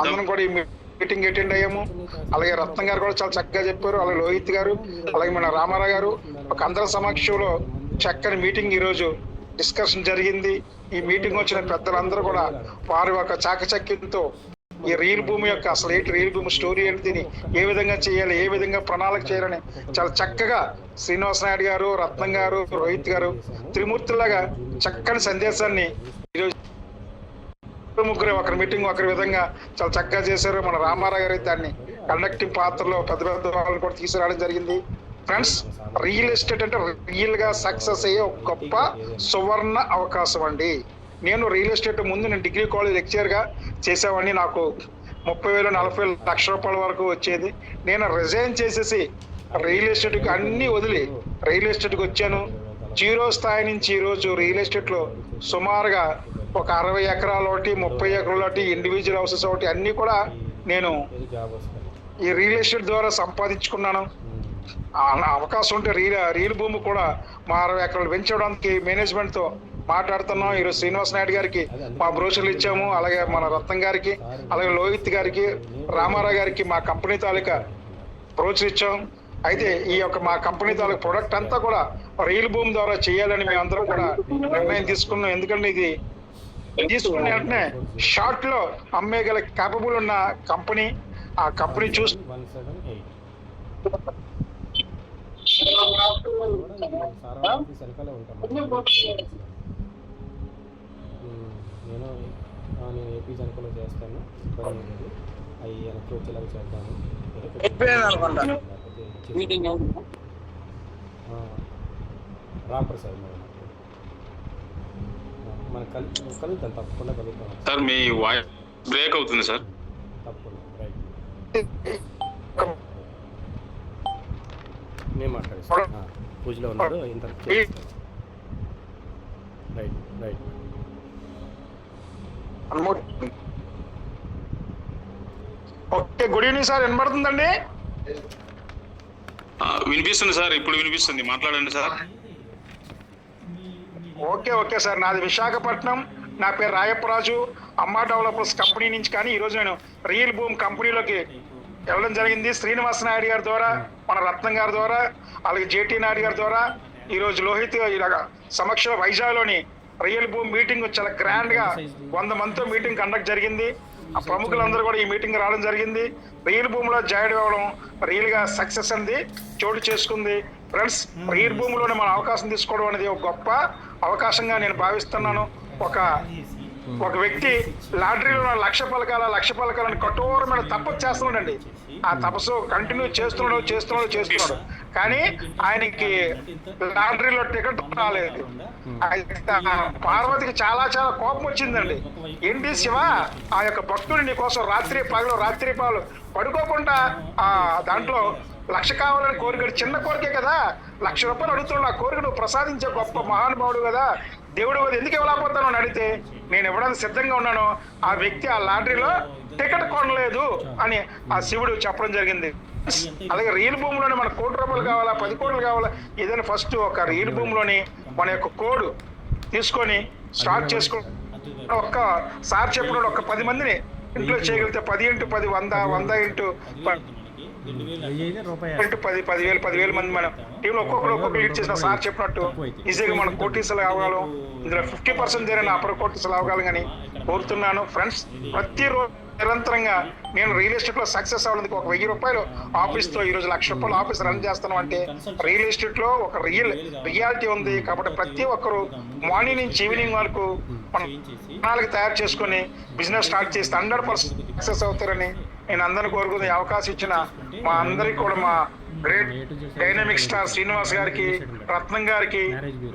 అందరం కూడా ఈ మీటింగ్ అటెండ్ అయ్యాము. అలాగే రత్నం గారు కూడా చాలా చక్కగా చెప్పారు, అలాగే లోహిత్ గారు, అలాగే మన రామారావు గారు, ఒక అందరి సమక్షంలో చక్కని మీటింగ్ ఈరోజు డిస్కషన్ జరిగింది. ఈ మీటింగ్ వచ్చిన పెద్దలందరూ కూడా వారి ఒక చాకచక్యంతో ఈ రియల్ భూమి యొక్క అసలు ఏంటి రియల్ భూమి స్టోరీ ఏంటిది, ఏ విధంగా చేయాలి, ఏ విధంగా ప్రణాళిక చేయాలని చాలా చక్కగా శ్రీనివాస నాయుడు గారు, రత్నం గారు, రోహిత్ గారు త్రిమూర్తులాగా చక్కని సందేశాన్ని ఈరోజు ముగ్గురు ఒకరి మీటింగ్ ఒకరి విధంగా చాలా చక్కగా చేశారు. మన రామారావు గారు దాన్ని కండక్టింగ్ పాత్రలో పెద్ద పెద్ద వాళ్ళని కూడా తీసుకురావడం జరిగింది. ఫ్రెండ్స్, రియల్ ఎస్టేట్ అంటే రియల్ గా సక్సెస్ అయ్యే ఒక గొప్ప సువర్ణ అవకాశం అండి. నేను రియల్ ఎస్టేట్ ముందు నేను డిగ్రీ కాలేజ్ లెక్చర్ గా చేసేవాడిని. నాకు 30,000 40,000 లక్ష రూపాయల వరకు వచ్చేది. నేను రిజైన్ చేసేసి రియల్ ఎస్టేట్ కి అన్ని వదిలి రియల్ ఎస్టేట్ కి వచ్చాను. జీరో స్థాయి నుంచి ఈ రోజు రియల్ ఎస్టేట్ లో సుమారుగా ఒక 60 ఎకరాలు ఒకటి, 30 ఎకరాలు ఒకటి, ఇండివిజువల్ హౌసెస్ ఒకటి అన్ని కూడా నేను ఈ రియల్ ఎస్టేట్ ద్వారా సంపాదించుకున్నాను. అవకాశం ఉంటే రియల్ భూమి కూడా మా 60 ఎకరాలు పెంచడానికి మేనేజ్మెంట్ తో మాట్లాడుతున్నాం. ఈరోజు శ్రీనివాస నాయుడు గారికి మా బ్రోషర్లు ఇచ్చాము, అలాగే మన రత్నం గారికి, అలాగే లోహిత్ గారికి, రామారావు గారికి మా కంపెనీ తాలూకా బ్రోచర్ ఇచ్చాం. అయితే ఈ యొక్క మా కంపెనీ తాలూకా ప్రొడక్ట్ అంతా కూడా రియల్ భూమి ద్వారా చేయాలని మేమందరం కూడా నిర్ణయం తీసుకున్నాం. ఎందుకంటే ఇది తీసుకున్న వెంటనే షార్ట్ లో అమ్మేగల కేపబుల్ ఉన్న కంపెనీ. ఆ కంపెనీ చూసి నేను ఏపీ జనకలో చేస్తాను, అవి వెనక్కి వచ్చేలాగా చేద్దాము. రాంప్రసాద్ మేడం మనం కలుద్దాం, తప్పకుండా కలుద్దాం సార్. మీ వాయిస్ బ్రేక్ అవుతుంది సార్. తప్పకుండా రైట్, నేను మాట్లాడేస్తాను. పూజలో ఉన్నాడు ఇంత right right. Okay, good evening sir, వినబడుతుందండి? వినిపిస్తుంది సార్, ఇప్పుడు వినిపిస్తుంది, మాట్లాడండి సార్. ఓకే సార్, నాది విశాఖపట్నం. నా పేరు రాయప్పరాజు. అమ్మా డెవలపర్స్ కంపెనీ నుంచి. కానీ ఈరోజు నేను రియల్ భూమి కంపెనీలోకి వెళ్ళడం జరిగింది. శ్రీనివాస నాయుడు గారి ద్వారా, మన రత్నం గారి ద్వారా, అలాగే జేటీ నాయుడు గారి ద్వారా ఈరోజు లోహిత్ ఇలాగా సమక్షంలో వైజాగ్లోని రియల్ భూమి మీటింగ్ చాలా గ్రాండ్ గా 100 మందితో మీటింగ్ కండక్ట్ జరిగింది. ఆ ప్రముఖులందరూ కూడా ఈ మీటింగ్ రావడం జరిగింది. రియల్ భూమిలో జాయిన్ అవ్వడం రియల్ గా సక్సెస్ అనేది చోటు చేసుకుంది. ఫ్రెండ్స్, రియల్ భూమిలోనే మన అవకాశం తీసుకోవడం అనేది ఒక గొప్ప అవకాశంగా నేను భావిస్తున్నాను. ఒక వ్యక్తి లాటరీలో లక్ష పలకాలని కఠోరమైన తపస్సు చేస్తున్నాడండి. ఆ తపస్సు కంటిన్యూ చేస్తున్నాడు. కానీ ఆయనకి లాటరీలో టికెట్ రాలేదు. పార్వతికి చాలా కోపం వచ్చిందండి. ఏంటి శివ, ఆ యొక్క భక్తుడు నీ కోసం రాత్రి పగలు పడుకోకుండా ఆ దాంట్లో 1,00,000 కావాలని కోరిక, చిన్న కోరికే కదా, 1,00,000 రూపాయలు అడుగుతున్నాడు. ఆ కోరిక నువ్వు ప్రసాదించే గొప్ప మహానుభావుడు కదా, దేవుడు కదా, ఎందుకు ఇవ్వలేకపోతాను అని అడిగితే నేను ఇవ్వడానికి సిద్ధంగా ఉన్నాను. ఆ వ్యక్తి ఆ లాటరీలో టికెట్ కొనలేదు అని ఆ శివుడు చెప్పడం జరిగింది. అలాగే రియల్ భూమిలోనే మన 1 కోటి రూపాయలు కావాలా, 10 కోట్లు కావాలా, ఏదైనా ఫస్ట్ ఒక రియల్ భూమిలోని మన యొక్క కోడ్ తీసుకొని స్టార్ట్ చేసుకుని ఒక్క సార్ చెప్పినప్పుడు ఒక 10 మందిని ఇంట్లో చేయగలిగితే 10 × 10 100 × 10,000 మంది మన టీంలో ఒక్కొక్కరు లీడ్ చేసిన సార్ చెప్పినట్టు ఈజీగా మనం కోటీసులు అవ్వగలం. ఇందులో 50% జరిగిన అపర కోటీసులు అవ్వగలం అని కోరుతున్నాను. ఫ్రెండ్స్, ప్రతిరోజు నిరంతరంగా నేను రియల్ ఎస్టేట్ లో సక్సెస్ అవ్వడానికి ఒక 1,000 రూపాయలు ఆఫీస్ తో ఈరోజు 1,00,000 రూపాయలు ఆఫీస్ రన్ చేస్తాను అంటే రియల్ ఎస్టేట్ లో ఒక రియాలిటీ ఉంది. కాబట్టి ప్రతి ఒక్కరు మార్నింగ్ నుంచి ఈవినింగ్ వరకు ప్రణాళిక తయారు చేసుకుని బిజినెస్ స్టార్ట్ చేస్తే 100% సక్సెస్ అవుతారని నేను అందరిని కోరుకునే అవకాశం ఇచ్చిన మా అందరికి కూడా, మా గ్రేట్ డైనమిక్ స్టార్ శ్రీనివాస్ గారికి, రత్నం గారికి,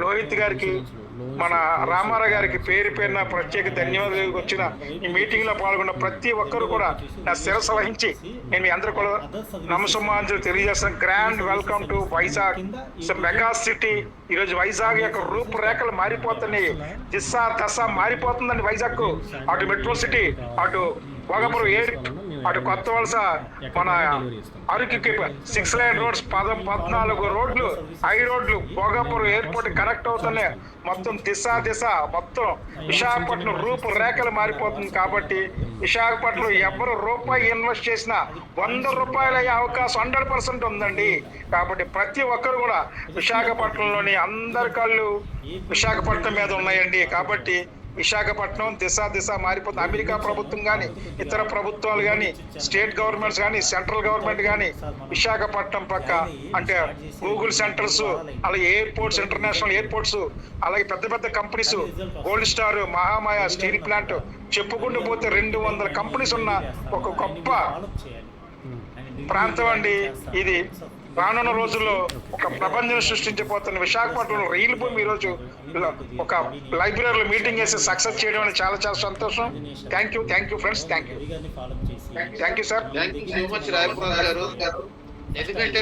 లోహిత్ గారికి, మన రామారావు గారికి పేరున ప్రత్యేక ధన్యవాదాలు. వచ్చిన ఈ మీటింగ్ లో పాల్గొన్న ప్రతి ఒక్కరు కూడా నా శిరస్సు వహించి నేను మీ అందరూ కూడా నమస్సమాంజలు తెలియజేస్తాను. Grand welcome to Vizag, mega city. ఈరోజు వైజాగ్ యొక్క రూపురేఖలు మారిపోతున్నాయి, దశ మారిపోతుందండి. వైజాగ్ అటు మెట్రో సిటీ, అటు భోగపురం ఎయిర్, అటు కొత్త వలస, మన అరకుకి 6 లైన్ రోడ్స్, 14 రోడ్లు, 5 రోడ్లు భోగాపురం ఎయిర్పోర్ట్ కనెక్ట్ అవుతున్నాయి. మొత్తం దిశ మొత్తం విశాఖపట్నం రూపురేఖలు మారిపోతుంది. కాబట్టి విశాఖపట్నం ఎవరు రూపాయి ఇన్వెస్ట్ చేసినా 100 రూపాయలు అయ్యే అవకాశం 100% ఉందండి. కాబట్టి ప్రతి ఒక్కరు కూడా విశాఖపట్నంలోని అందరి కళ్ళు విశాఖపట్నం మీద ఉన్నాయండి. కాబట్టి విశాఖపట్నం దిశ మారిపోతుంది. అమెరికా ప్రభుత్వం కానీ, ఇతర ప్రభుత్వాలు కానీ, స్టేట్ గవర్నమెంట్స్ కానీ, సెంట్రల్ గవర్నమెంట్ కానీ విశాఖపట్నం పక్క అంటే గూగుల్ సెంటర్స్, అలాగే ఎయిర్పోర్ట్స్, ఇంటర్నేషనల్ ఎయిర్పోర్ట్స్, అలాగే పెద్ద పెద్ద companies, gold star, Mahamaya steel plant, చెప్పుకుంటూ పోతే 200 కంపెనీస్ ఉన్న ఒక గొప్ప ప్రాంతం అండి ఇది. రానున్న రోజుల్లో ఒక ప్రపంచం సృష్టించబోతున్న విశాఖపట్నంలో రైలు భూమి ఈరోజు ఒక లైబ్రరీలో మీటింగ్ వేసి సక్సెస్ చేయడం అనేది చాలా చాలా సంతోషం. Thank you friends, thank you sir. Thank you so much Rayapuraju గారు. ఎందుకంటే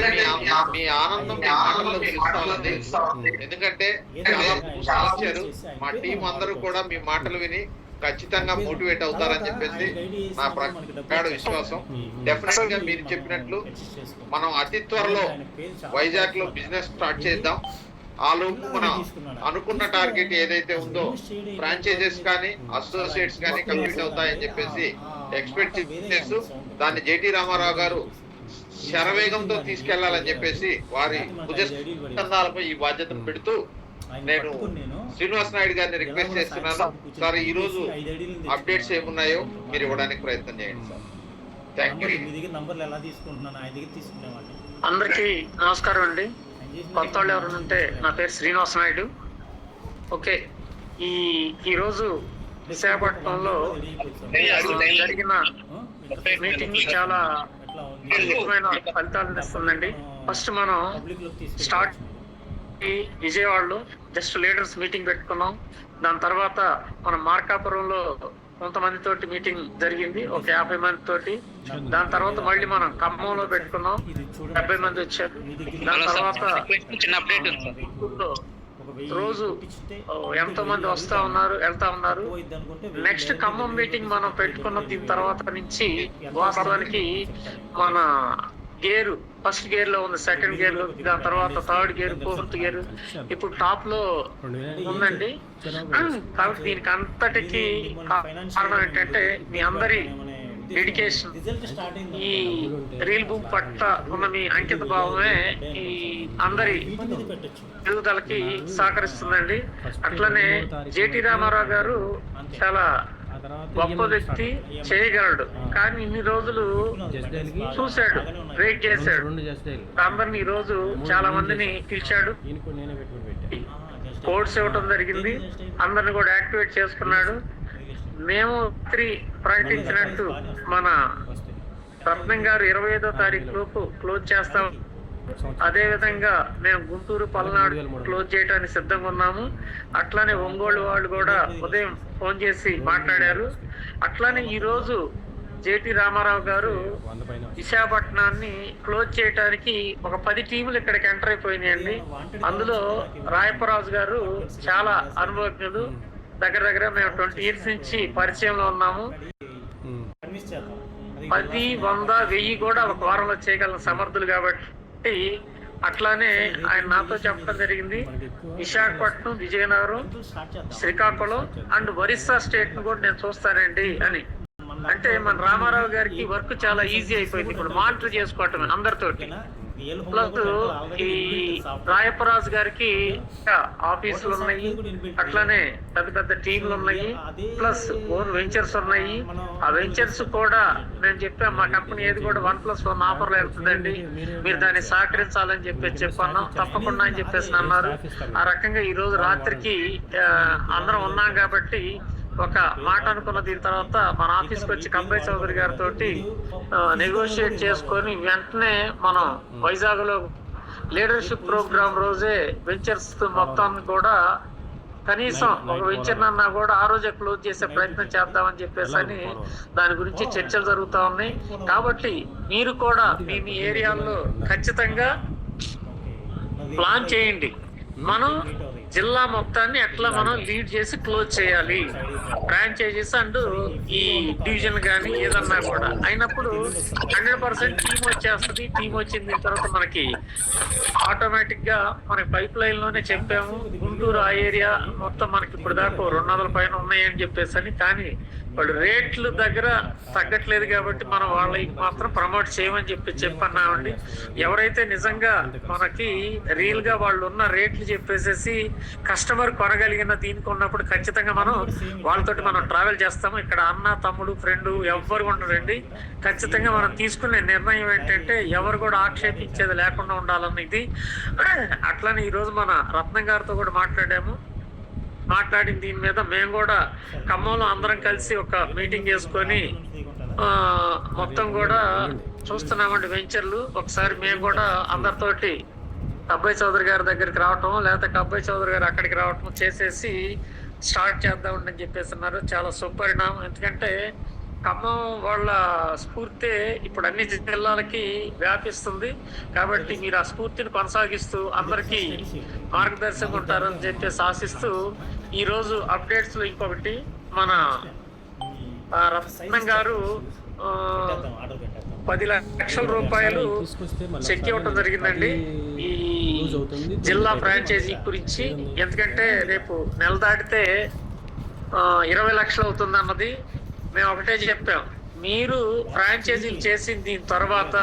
మీ ఆనందం మీ మాటల్లో తెలుస్తా ఉంది. ఎందుకంటే చాలా ఇచ్చారు. మా టీం అందరూ కూడా మీ మాటలు విని ఖచ్చితంగా మోటివేట్ అవుతారని చెప్పేసి నా ప్రగాఢ విశ్వాసం. డెఫినెట్ గా మీరు చెప్పినట్లు మనం అతి త్వరలో వైజాగ్ లో బిజినెస్ స్టార్ట్ చేద్దాం. ఆ లోపు మనం అనుకున్న టార్గెట్ ఏదైతే ఉందో ఫ్రాంచైజెస్ కానీ అసోసియేట్స్ కానీ కంప్లీట్ అవుతాయని చెప్పేసి ఎక్స్పెక్ట్ చేస్తూ దాన్ని జేటీ రామారావు గారు శరవేగంతో తీసుకెళ్లాలని చెప్పేసి వారి భుజస్కంధాలపై ఈ బాధ్యతను పెడుతూ నేను శ్రీనివాస్ నాయుడు గారిని రిక్వెస్ట్ చేస్తున్నాను. సార్ ఈ రోజు అప్డేట్స్ ఏమున్నాయో మీరు ఇవ్వడానికి ప్రయత్నం చేయండి సార్. Thank you. అందరికీ నమస్కారం అండి. కొత్త వాళ్ళు ఎవరైనా ఉంటే నా పేరు శ్రీనివాస్ నాయుడు. ఓకే, ఈరోజు విశాఖపట్నంలో జరిగిన మీటింగ్ చాలా అద్భుతమైన ఫలితాలను ఇస్తుందండి. ఫస్ట్ మనం స్టార్ట్ విజయవాడలో జస్ట్ లీడర్స్ మీటింగ్ పెట్టుకున్నాం. దాని తర్వాత మనం మార్కాపురంలో కొంతమంది తోటి మీటింగ్ జరిగింది, ఒక 50 మంది తోటి. దాని తర్వాత మళ్ళీ మనం ఖమ్మంలో పెట్టుకున్నాం, 70 మంది వచ్చారు. దాని తర్వాత రోజు ఎంతో మంది వస్తా ఉన్నారు, వెళ్తా ఉన్నారు. నెక్స్ట్ ఖమ్మం మీటింగ్ మనం పెట్టుకున్న దీని తర్వాత నుంచి వాస్తవానికి మన గేరు ఫస్ట్ గేర్ లో ఉంది, సెకండ్ గేర్ లో, దాని తర్వాత థర్డ్ గేర్, ఫోర్త్ గేర్, ఇప్పుడు టాప్ లో ఉందండి. కాబట్టి దీనికి అంతటికి కారణం ఏంటంటే మీ అందరి డెడికేషన్, ఈ రీల్ బుక్ పట్ల ఉన్న మీ అంకిత భావమే ఈ అందరి ఎదుగుదలకి సహకరిస్తుందండి. అట్లనే జేటీ రామారావు గారు చాలా గొప్ప వ్యక్తి, చేయగలడు. కానీ ఇన్ని రోజులు చూశాడు, వెయిట్ చేశాడు, అందరిని ఈ రోజు చాలా మందిని పిలిచాడు, కోడ్స్ ఇవ్వటం జరిగింది, అందరిని కూడా యాక్టివేట్ చేసుకున్నాడు. మేము ప్రకటించినట్టు మన రత్నం గారు 25వ తారీఖు లోపు క్లోజ్ చేస్తాం. అదే విధంగా మేము గుంటూరు, పల్నాడు క్లోజ్ చేయడానికి సిద్ధంగా ఉన్నాము. అట్లానే ఒంగోలు వాళ్ళు కూడా ఉదయం ఫోన్ చేసి మాట్లాడారు. అట్లానే ఈ రోజు జేటీ రామారావు గారు విశాఖపట్నాన్ని క్లోజ్ చేయడానికి ఒక 10 టీములు ఇక్కడికి ఎంటర్ అయిపోయినాయండి. అందులో రాయపరాజు గారు చాలా అనుభవజ్ఞులు, దగ్గర మేము 20 years నుంచి పరిచయంలో ఉన్నాము. 10, 100, 1000 కూడా ఒక వారంలో చేయగల సమర్థులు కాబట్టి అట్లానే ఆయన నాతో చెప్పడం జరిగింది. విశాఖపట్నం, విజయనగరం, శ్రీకాకుళం అండ్ ఒరిస్సా స్టేట్ ను కూడా నేను చూస్తానండి అని. అంటే మన రామారావు గారికి వర్క్ చాలా ఈజీ అయిపోయింది, ఇప్పుడు మానిటర్ చేసుకోవటం అందరితోటి. ప్లస్ ఈ రాయపరాజు గారికి ఆఫీసులు ఉన్నాయి, అట్లానే పెద్ద టీంలు ఉన్నాయి, ప్లస్ ఓన్ వెంచర్స్ ఉన్నాయి. ఆ వెంచర్స్ కూడా నేను చెప్పా, మా కంపెనీ ఏది కూడా 1+1 ఆఫర్లో వెళ్తుందండి, మీరు దాన్ని సహకరించాలని చెప్పన్నాం. తప్పకుండా అని చెప్పేసి అన్నారు. ఆ రకంగా ఈ రోజు రాత్రికి అందరం ఉన్నాం కాబట్టి ఒక మాట అనుకున్న. దీని తర్వాత మన ఆఫీస్కి వచ్చి కంబై చౌదరి గారితో నెగోషియేట్ చేసుకొని వెంటనే మనం వైజాగ్ లో లీడర్షిప్ ప్రోగ్రామ్ రోజే వెంచర్స్ మొత్తాన్ని కూడా కనీసం ఒక వెంచర్ అన్నా కూడా ఆ రోజే క్లోజ్ చేసే ప్రయత్నం చేద్దామని చెప్పేసి అని దాని గురించి చర్చలు జరుగుతూ ఉన్నాయి. కాబట్టి మీరు కూడా మీ ఏరియాల్లో ఖచ్చితంగా ప్లాన్ చేయండి. మనం జిల్లా మొత్తాన్ని ఎట్లా మనం లీడ్ చేసి క్లోజ్ చేయాలి, ఫ్రాంచైజీస్ అండ్ ఈ డివిజన్ కానీ ఏదన్నా కూడా అయినప్పుడు 100% టీం వచ్చేస్తుంది. టీం వచ్చిన తర్వాత మనకి ఆటోమేటిక్ గా మనకి పైప్ లైన్ లోనే చెప్పాము, గుంటూరు ఆ ఏరియా మొత్తం మనకి ఇప్పుడు దాకా 200 పైన ఉన్నాయని చెప్పేసి అని. కానీ వాళ్ళు రేట్లు దగ్గర తగ్గట్లేదు కాబట్టి మనం వాళ్ళకి మాత్రం ప్రమోట్ చేయమని చెప్పన్నామండి. ఎవరైతే నిజంగా మనకి రియల్ గా వాళ్ళు ఉన్న రేట్లు చెప్పేసేసి కస్టమర్ కొనగలిగిన దీనికి ఉన్నప్పుడు ఖచ్చితంగా మనం వాళ్ళతోటి మనం ట్రావెల్ చేస్తాము. ఇక్కడ అన్న, తమ్ముడు, ఫ్రెండ్ ఎవ్వరు ఉండరండి. ఖచ్చితంగా మనం తీసుకునే నిర్ణయం ఏంటంటే ఎవరు కూడా ఆక్షేపించేది లేకుండా ఉండాలన్న ఇది. అట్లనే ఈరోజు మన రత్నం గారితో కూడా మాట్లాడిన దీని మీద మేము కూడా ఖమ్మంలో అందరం కలిసి ఒక మీటింగ్ చేసుకొని మొత్తం కూడా చూస్తున్నామండి వెంచర్లు. ఒకసారి మేము కూడా అందరితోటి అబ్బాయి చౌదరి గారి దగ్గరికి రావటం, లేకపోతే అబ్బాయి చౌదరి గారు అక్కడికి రావటం చేసేసి స్టార్ట్ చేద్దామండి అని చెప్పేస్తున్నారు. చాలా సుపరిణామం. ఎందుకంటే ఖమ్మం వాళ్ళ స్ఫూర్తి ఇప్పుడు అన్ని జిల్లాలకి వ్యాపిస్తుంది కాబట్టి మీరు ఆ స్ఫూర్తిని కొనసాగిస్తూ అందరికీ మార్గదర్శకం ఉంటారని చెప్పేసి ఆశిస్తూ ఈ రోజు అప్డేట్స్ లో ఇంకొకటి మన రత్నం గారు 10 లక్షల రూపాయలు చెక్ ఇవ్వటం జరిగిందండి ఈ జిల్లా ఫ్రాంచైజీ గురించి. ఎందుకంటే రేపు నెల దాటితే 20 లక్షలు అవుతుంది అన్నది మేము ఒకటే చెప్పాం. మీరు ఫ్రాంచైజీలు చేసిన దీని తర్వాత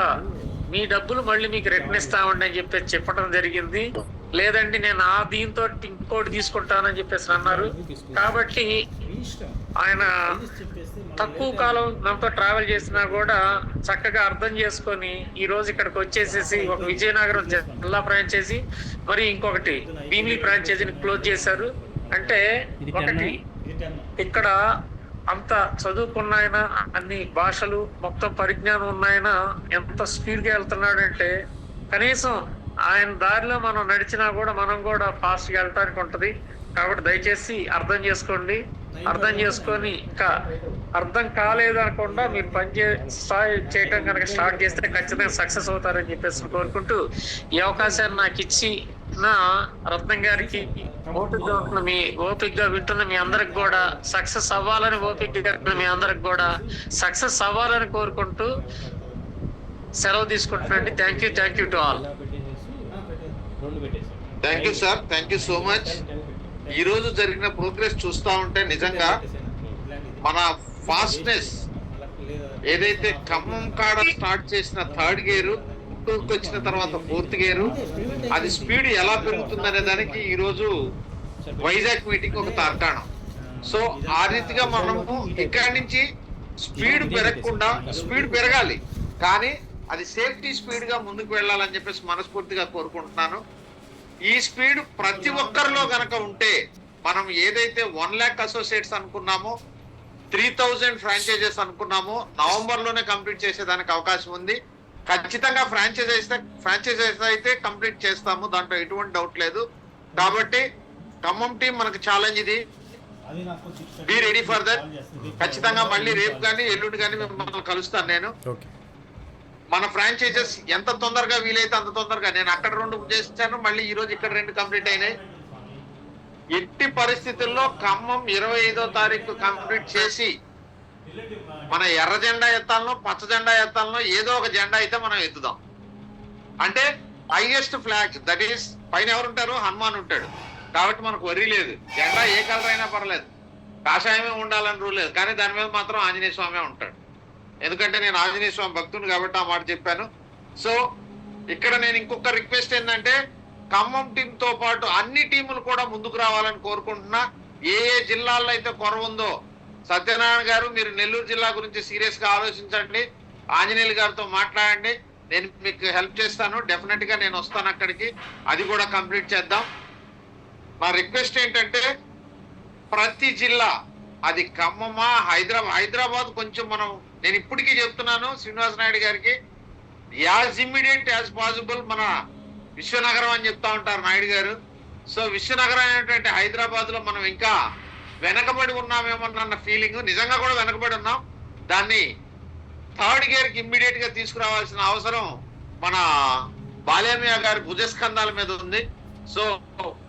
మీ డబ్బులు మళ్ళీ మీకు రిటర్న్ ఇస్తామండి అని చెప్పేసి చెప్పడం జరిగింది. లేదండి నేను ఆ దీంతో ఇంకోటి తీసుకుంటానని చెప్పేసి అన్నారు. కాబట్టి ఆయన తక్కువ కాలం మనతో ట్రావెల్ చేసినా కూడా చక్కగా అర్థం చేసుకొని ఈ రోజు ఇక్కడికి వచ్చేసేసి ఒక విజయనగరం జిల్లా ఫ్రాంచైజీ మరి ఇంకొకటి భీమిలి ఫ్రాంచైజీని క్లోజ్ చేశారు. అంటే ఒకటి ఇక్కడ అంత చదువుకున్నాయన, అన్ని భాషలు మొత్తం పరిజ్ఞానం ఉన్నాయన ఎంత స్పీడ్గా వెళ్తున్నాడంటే కనీసం ఆయన దారిలో మనం నడిచినా కూడా మనం కూడా ఫాస్ట్గా వెళ్ళటానికి ఉంటది. కాబట్టి దయచేసి అర్థం చేసుకోండి. అర్థం చేసుకొని ఇంకా అర్థం కాలేదు అనకుండా మీరు చేయటం కనుక స్టార్ట్ చేస్తే ఖచ్చితంగా సక్సెస్ అవుతారని చెప్పేసి కోరుకుంటూ ఈ అవకాశాన్ని నాకు ఇచ్చి నా రత్నం గారికి ఓపికగా వింటున్న మీ అందరికి కూడా సక్సెస్ అవ్వాలని మీ అందరికి కూడా సక్సెస్ అవ్వాలని కోరుకుంటూ సెలవు తీసుకుంటున్నాండి. Thank you to all. Thank you sir, thank you so much. ఈ రోజు జరిగిన ప్రోగ్రెస్ చూస్తా ఉంటే నిజంగా మన ఫాస్ట్నెస్ ఏదైతే ఖమ్మం కాడ స్టార్ట్ చేసిన 3rd గేరు వచ్చిన తర్వాత 4th గేరు అది స్పీడ్ ఎలా పెరుగుతుందనే దానికి ఈ రోజు వైజాగ్ మీటింగ్ ఒక తార్కాణం. సో ఆ రీతిగా మనము ఇక్కడి నుంచి స్పీడ్ పెరగకుండా, స్పీడ్ పెరగాలి కానీ అది సేఫ్టీ స్పీడ్ గా ముందుకు వెళ్ళాలని చెప్పేసి మనస్ఫూర్తిగా కోరుకుంటున్నాను. ఈ స్పీడ్ ప్రతి ఒక్కరిలో గనక ఉంటే మనం ఏదైతే 1 lakh అసోసియేట్స్ అనుకున్నామో 3000 ఫ్రాంచైజెస్ అనుకున్నామో నవంబర్ లోనే కంప్లీట్ చేసేదానికి అవకాశం ఉంది. ఖచ్చితంగా ఫ్రాంచైజెస్ అయితే కంప్లీట్ చేస్తాము, దాంట్లో ఎటువంటి డౌట్ లేదు. కాబట్టి ఖమ్మం టీం మనకు ఛాలెంజ్ ఇది. Be ready for that. ఖచ్చితంగా మళ్ళీ రేపు కానీ ఎల్లుండి కానీ మిమ్మల్ని కలుస్తాను నేను. మన ఫ్రాంచైజెస్ ఎంత తొందరగా వీలైతే అంత తొందరగా, నేను అక్కడ 2 చేశాను, మళ్ళీ ఈ రోజు ఇక్కడ 2 కంప్లీట్ అయినాయి. ఎట్టి పరిస్థితుల్లో ఖమ్మం 25వ తారీఖు కంప్లీట్ చేసి మన ఎర్ర జెండా ఎత్తాలనో పచ్చ జెండా ఎత్తాలనో ఏదో ఒక జెండా అయితే మనం ఎత్తుదాం. అంటే హైయెస్ట్ ఫ్లాగ్, దట్ ఈస్ పైన ఎవరు ఉంటారు, హనుమాన్ ఉంటాడు. కాబట్టి మనకు వరి లేదు, జెండా ఏ కలర్ అయినా పర్లేదు, కాషాయమే ఉండాలని రూల్ లేదు. కానీ దాని మీద మాత్రం ఆంజనేయ స్వామి ఉంటాడు. ఎందుకంటే నేను ఆంజనేయ స్వామి భక్తుని కాబట్టి ఆ మాట చెప్పాను. సో ఇక్కడ నేను ఇంకొక రిక్వెస్ట్ ఏంటంటే ఖమ్మం టీం తో పాటు అన్ని టీములు కూడా ముందుకు రావాలని కోరుకుంటున్నా. ఏ జిల్లాల్లో అయితే కొరవ ఉందో సత్యనారాయణ గారు మీరు నెల్లూరు జిల్లా గురించి సీరియస్ గా ఆలోచించండి, ఆంజనేయులు గారితో మాట్లాడండి, నేను మీకు హెల్ప్ చేస్తాను. డెఫినెట్ గా నేను వస్తాను అక్కడికి, అది కూడా కంప్లీట్ చేద్దాం. నా రిక్వెస్ట్ ఏంటంటే ప్రతి జిల్లా, అది ఖమ్మమా హైదరాబాద్ కొంచెం మనం, నేను ఇప్పటికీ చెప్తున్నాను శ్రీనివాస నాయుడు గారికి, యాజ్ ఇమ్మీడియట్ యాజ్ పాసిబుల్ మన విశ్వనగరం అని చెప్తా ఉంటారు నాయుడు గారు. సో విశ్వనగరం ఏంటంటే హైదరాబాద్ లో మనం ఇంకా వెనకబడి ఉన్నామేమన్న ఫీలింగ్, నిజంగా కూడా వెనకబడి ఉన్నాం. దాన్ని 3rd గేర్కి ఇమ్మీడియట్ గా తీసుకురావాల్సిన అవసరం మన బాలేమియా గారి భుజస్కంధాల మీద ఉంది. సో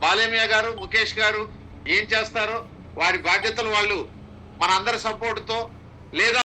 బాలేమియా గారు, ముఖేష్ గారు ఏం చేస్తారో వారి బాధ్యతలు వాళ్ళు మన అందరి సపోర్ట్ తో లేదా